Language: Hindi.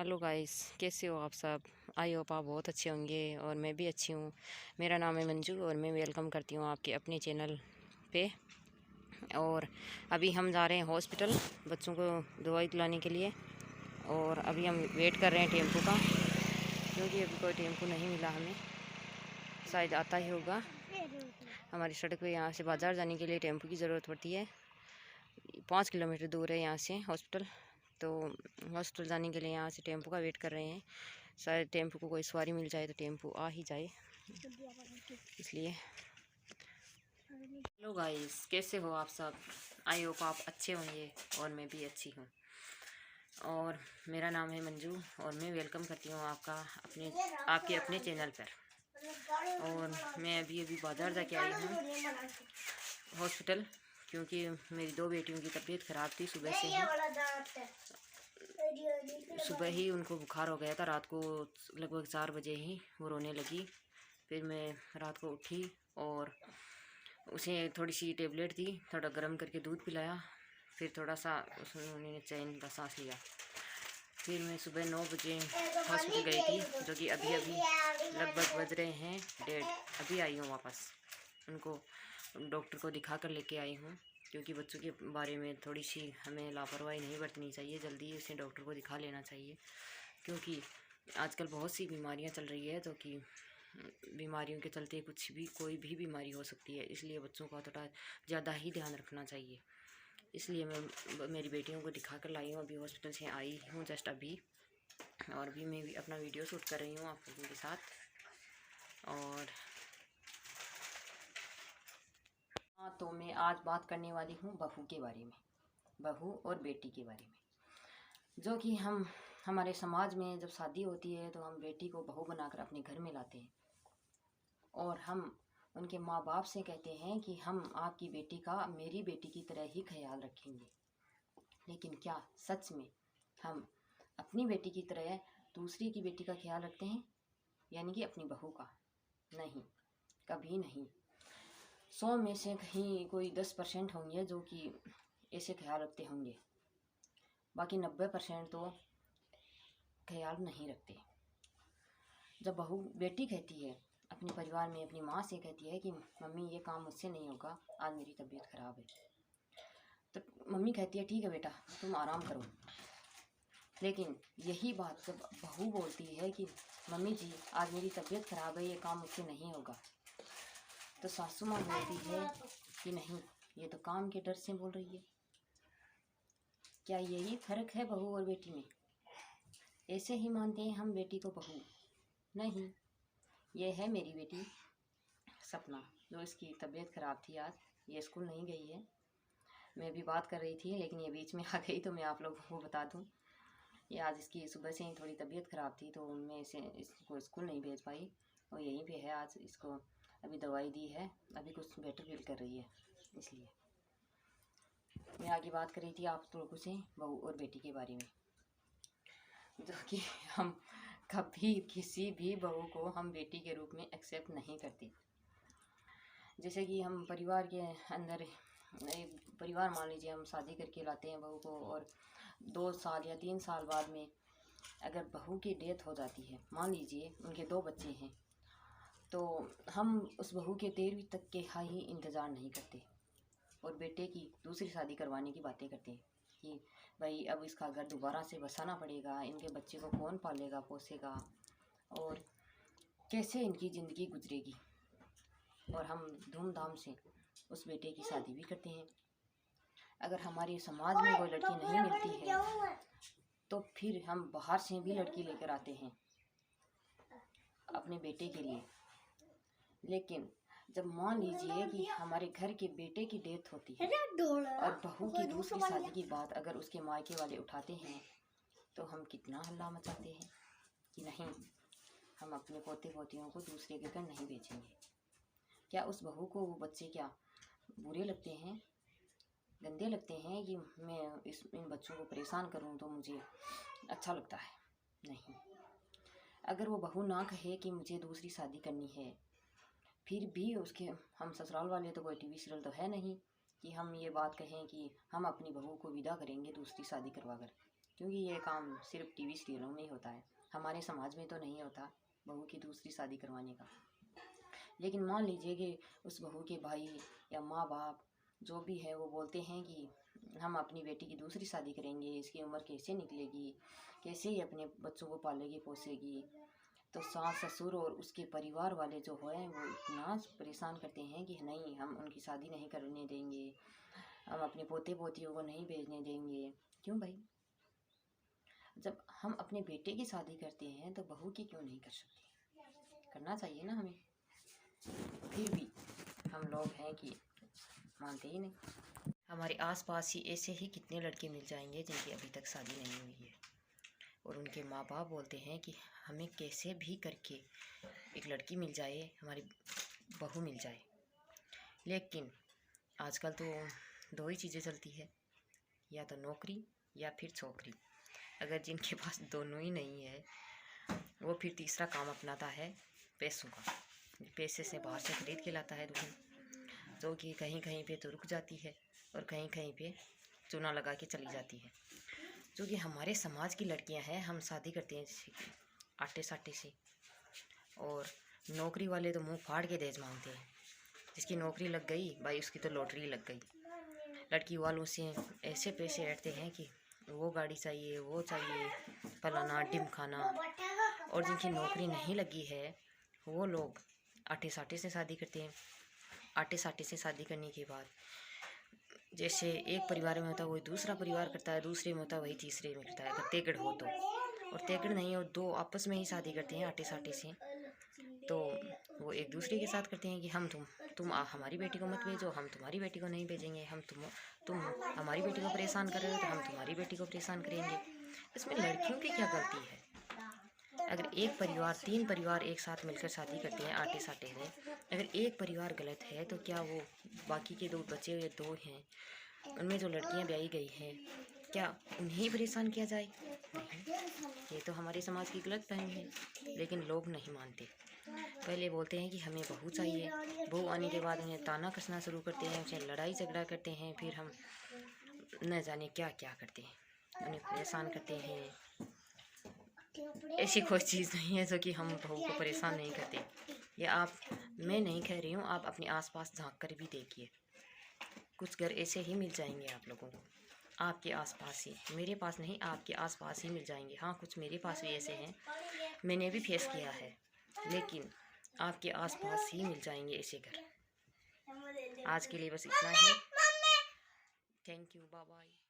हेलो गाइस, कैसे हो आप सब। आई होप आप बहुत अच्छे होंगे और मैं भी अच्छी हूँ। मेरा नाम है मंजू और मैं वेलकम करती हूँ आपके अपने चैनल पे। और अभी हम जा रहे हैं हॉस्पिटल बच्चों को दवाई दिलाने के लिए। और अभी हम वेट कर रहे हैं टेम्पो का, क्योंकि अभी कोई टेम्पो नहीं मिला हमें। शायद आता ही होगा। हमारी सड़क पे यहाँ से बाज़ार जाने के लिए टेम्पो की ज़रूरत पड़ती है। 5 किलोमीटर दूर है यहाँ से हॉस्पिटल। तो हॉस्पिटल जाने के लिए यहाँ से टेम्पो का वेट कर रहे हैं। शायद टेम्पो को कोई सवारी मिल जाए तो टेम्पो आ ही जाए, इसलिए। हेलो गाइस, कैसे हो आप सब। आई होप आप अच्छे होंगे और मैं भी अच्छी हूँ। और मेरा नाम है मंजू और मैं वेलकम करती हूँ आपके अपने चैनल पर। और मैं अभी बाज़ार जाके आई हूँ हॉस्पिटल, क्योंकि मेरी 2 बेटियों की तबीयत ख़राब थी। सुबह ही उनको बुखार हो गया था। रात को लगभग 4 बजे ही वो रोने लगी। फिर मैं रात को उठी और उसे थोड़ी सी टेबलेट दी, थोड़ा गर्म करके दूध पिलाया। फिर थोड़ा सा उन्होंने चैन का सांस लिया। फिर मैं सुबह 9 बजे हॉस्पिटल गई थी, जो कि अभी लगभग बज रहे हैं 1:30। अभी आई हूँ वापस। उनको डॉक्टर को दिखा कर लेके आई हूँ, क्योंकि बच्चों के बारे में थोड़ी सी हमें लापरवाही नहीं बरतनी चाहिए। जल्दी उसे डॉक्टर को दिखा लेना चाहिए, क्योंकि आजकल बहुत सी बीमारियां चल रही है, तो कि बीमारियों के चलते कोई भी बीमारी हो सकती है। इसलिए बच्चों का थोड़ा ज़्यादा ही ध्यान रखना चाहिए। इसलिए मैं मेरी बेटियों को दिखा कर लाई हूँ। अभी हॉस्पिटल से आई हूँ जस्ट अभी। और अभी मैं भी अपना वीडियो शूट कर रही हूँ आप लोगों के साथ। और हाँ, तो मैं आज बात करने वाली हूँ बहू के बारे में, बहू और बेटी के बारे में। जो कि हमारे समाज में जब शादी होती है तो हम बेटी को बहू बनाकर अपने घर में लाते हैं, और हम उनके माँ बाप से कहते हैं कि हम आपकी बेटी का मेरी बेटी की तरह ही ख्याल रखेंगे। लेकिन क्या सच में हम अपनी बेटी की तरह दूसरी की बेटी का ख्याल रखते हैं, यानी कि अपनी बहू का? नहीं, कभी नहीं। 100 में से कहीं कोई 10% होंगे जो कि ऐसे ख्याल रखते होंगे, बाकी 90% तो ख्याल नहीं रखते। जब बहू बेटी कहती है अपने परिवार में, अपनी माँ से कहती है कि मम्मी ये काम मुझसे नहीं होगा, आज मेरी तबीयत ख़राब है, तो मम्मी कहती है ठीक है बेटा तुम आराम करो। लेकिन यही बात जब बहू बोलती है कि मम्मी जी आज मेरी तबीयत ख़राब है, ये काम मुझसे नहीं होगा, तो सासू माँ बोलती है कि नहीं, ये तो काम के डर से बोल रही है। क्या यही फ़र्क है बहू और बेटी में? ऐसे ही मानते हैं हम बेटी को बहू? नहीं, ये है मेरी बेटी सपना, जो इसकी तबीयत ख़राब थी। आज ये स्कूल नहीं गई है। मैं भी बात कर रही थी लेकिन ये बीच में आ गई, तो मैं आप लोगों को बता दूं, ये आज इसकी सुबह से ही थोड़ी तबीयत ख़राब थी, तो मैं इसको स्कूल नहीं भेज पाई और यहीं पे है आज। इसको अभी दवाई दी है, अभी कुछ बेटर फील कर रही है। इसलिए मैं आगे बात कर रही थी आप लोगों से बहू और बेटी के बारे में, जो कि हम कभी किसी भी बहू को हम बेटी के रूप में एक्सेप्ट नहीं करते। जैसे कि हम परिवार के अंदर परिवार मान लीजिए हम शादी करके लाते हैं बहू को, और 2 साल या 3 साल बाद में अगर बहू की डेथ हो जाती है, मान लीजिए उनके 2 बच्चे हैं, तो हम उस बहू के 13वीं तक के ही इंतज़ार नहीं करते और बेटे की दूसरी शादी करवाने की बातें करते हैं कि भाई अब इसका घर दोबारा से बसाना पड़ेगा, इनके बच्चे को कौन पालेगा पोसेगा और कैसे इनकी ज़िंदगी गुजरेगी। और हम धूमधाम से उस बेटे की शादी भी करते हैं। अगर हमारे समाज में कोई लड़की नहीं मिलती है तो फिर हम बाहर से भी लड़की लेकर आते हैं अपने बेटे के लिए। लेकिन जब मान लीजिए कि हमारे घर के बेटे की डेथ होती है और बहू की दूसरी शादी की बात अगर उसके मायके वाले उठाते हैं, तो हम कितना हल्ला मचाते हैं कि नहीं, हम अपने पोते पोतियों को दूसरे के घर नहीं बेचेंगे। क्या उस बहू को वो बच्चे क्या बुरे लगते हैं, गंदे लगते हैं कि मैं इन बच्चों को परेशान करूं तो मुझे अच्छा लगता है? नहीं। अगर वो बहू ना कहे कि मुझे दूसरी शादी करनी है, फिर भी उसके हम ससुराल वाले तो कोई टीवी सीरियल तो है नहीं कि हम ये बात कहें कि हम अपनी बहू को विदा करेंगे दूसरी शादी करवा कर। क्योंकि ये काम सिर्फ टीवी सीरियलों में ही होता है, हमारे समाज में तो नहीं होता बहू की दूसरी शादी करवाने का। लेकिन मान लीजिए कि उस बहू के भाई या माँ बाप जो भी है वो बोलते हैं कि हम अपनी बेटी की दूसरी शादी करेंगे, इसकी उम्र कैसे निकलेगी, कैसे ही अपने बच्चों को पालेगी पोसेगी। तो सास ससुर और उसके परिवार वाले जो हैं वो इतना परेशान करते हैं कि नहीं, हम उनकी शादी नहीं करने देंगे, हम अपने पोते पोतियों को नहीं भेजने देंगे। क्यों भाई? जब हम अपने बेटे की शादी करते हैं तो बहू की क्यों नहीं कर सकते? करना चाहिए ना हमें। फिर भी हम लोग हैं कि मानते ही नहीं। हमारे आसपास ही ऐसे ही कितने लड़के मिल जाएंगे जिनकी अभी तक शादी नहीं हुई है, और उनके माँ बाप बोलते हैं कि हमें कैसे भी करके एक लड़की मिल जाए, हमारी बहू मिल जाए। लेकिन आजकल तो दो ही चीज़ें चलती है, या तो नौकरी या फिर छोकरी। अगर जिनके पास दोनों ही नहीं है वो फिर तीसरा काम अपनाता है पैसों का। पैसे से बाहर से खरीद के लाता है दुल्हन, जो कि कहीं कहीं पे तो रुक जाती है और कहीं कहीं पे चूना लगा के चली जाती है। जो कि हमारे समाज की लड़कियां हैं, हम शादी करते हैं जैसे कि आटे साटे से, और नौकरी वाले तो मुंह फाड़ के दहेज मांगते हैं। जिसकी नौकरी लग गई भाई उसकी तो लॉटरी लग गई। लड़की वालों से ऐसे पैसे ऐंठते हैं कि वो गाड़ी चाहिए, वो चाहिए, फलाना ढिमकाना। और जिनकी नौकरी नहीं लगी है वो लोग आटे साटे से शादी करते हैं। आटे साटे से शादी करने के बाद जैसे एक परिवार में होता है वही दूसरा परिवार करता है, दूसरे में होता है वही तीसरे में करता है, अगर तेगड़ हो तो। और तेगड़ नहीं हो, दो आपस में ही शादी करते हैं आटे साटे से, तो वो एक दूसरे के साथ करते हैं कि हम तुम हमारी बेटी को मत भेजो, हम तुम्हारी बेटी को नहीं भेजेंगे, तुम हमारी बेटी को परेशान कर रहे हो तो हम तुम्हारी बेटी को परेशान करेंगे। इसमें लड़कियों की क्या गलती है? अगर एक परिवार, तीन परिवार एक साथ मिलकर शादी करते हैं आटे साटे से, अगर एक परिवार गलत है तो क्या वो बाकी के दो बचे हुए दो हैं, उनमें जो लड़कियां ब्याही गई हैं, क्या उन्हें परेशान किया जाए? नहीं, ये तो हमारे समाज की गलत फहमी है। लेकिन लोग नहीं मानते। पहले बोलते हैं कि हमें बहू चाहिए, बहू आने के बाद उन्हें ताना कसना शुरू करते हैं, उनसे लड़ाई झगड़ा करते हैं, फिर हम न जाने क्या क्या करते हैं, उन्हें परेशान करते हैं। ऐसी कोई चीज़ नहीं है जो कि हम बहू को परेशान नहीं करते। ये मैं नहीं कह रही हूँ, आप अपने आसपास झांक कर भी देखिए, कुछ घर ऐसे ही मिल जाएंगे आप लोगों को, आपके आसपास ही, मेरे पास नहीं, आपके आसपास ही मिल जाएंगे। हाँ, कुछ मेरे पास भी ऐसे हैं, मैंने भी फेस किया है, लेकिन आपके आसपास ही मिल जाएंगे ऐसे घर। आज के लिए बस इतना ही। Thank you, bye bye.